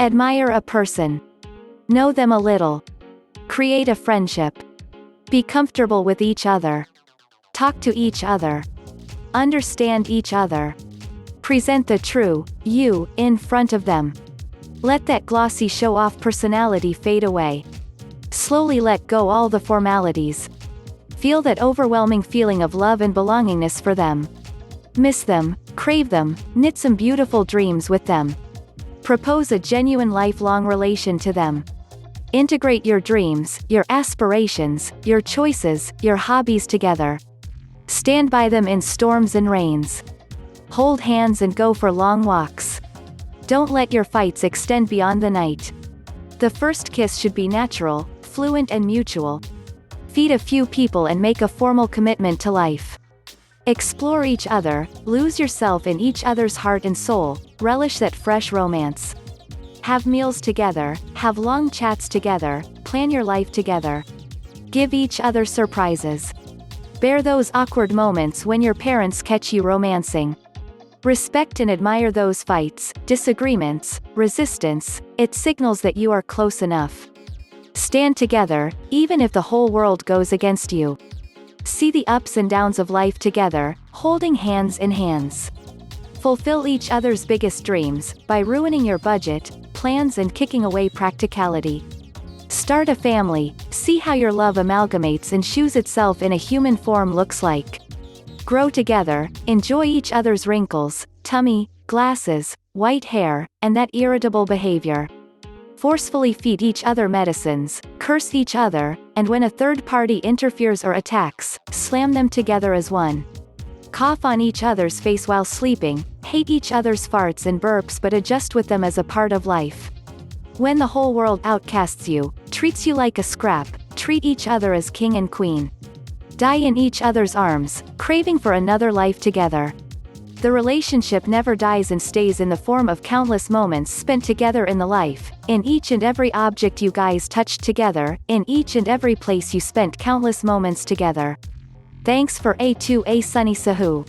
Admire a person. Know them a little. Create a friendship. Be comfortable with each other. Talk to each other. Understand each other. Present the true you in front of them. Let that glossy show-off personality fade away. Slowly let go all the formalities. Feel that overwhelming feeling of love and belongingness for them. Miss them, crave them, knit some beautiful dreams with them. Propose a genuine lifelong relation to them. Integrate your dreams, your aspirations, your choices, your hobbies together. Stand by them in storms and rains. Hold hands and go for long walks. Don't let your fights extend beyond the night. The first kiss should be natural, fluent and mutual. Feed a few people and make a formal commitment to life. Explore each other, lose yourself in each other's heart and soul, relish that fresh romance. Have meals together, have long chats together, plan your life together. Give each other surprises. Bear those awkward moments when your parents catch you romancing. Respect and admire those fights, disagreements, resistance. It signals that you are close enough. Stand together, even if the whole world goes against you. See the ups and downs of life together, holding hands in hands. Fulfill each other's biggest dreams, by ruining your budget, plans and kicking away practicality. Start a family, see how your love amalgamates and shoes itself in a human form looks like. Grow together, enjoy each other's wrinkles, tummy, glasses, white hair, and that irritable behavior. Forcefully feed each other medicines, curse each other, and when a third party interferes or attacks, slam them together as one. Cough on each other's face while sleeping, hate each other's farts and burps but adjust with them as a part of life. When the whole world outcasts you, treats you like a scrap, treat each other as king and queen. Die in each other's arms, craving for another life together. The relationship never dies and stays in the form of countless moments spent together in the life, in each and every object you guys touched together, in each and every place you spent countless moments together. Thanks for A2A Sunny Sahu.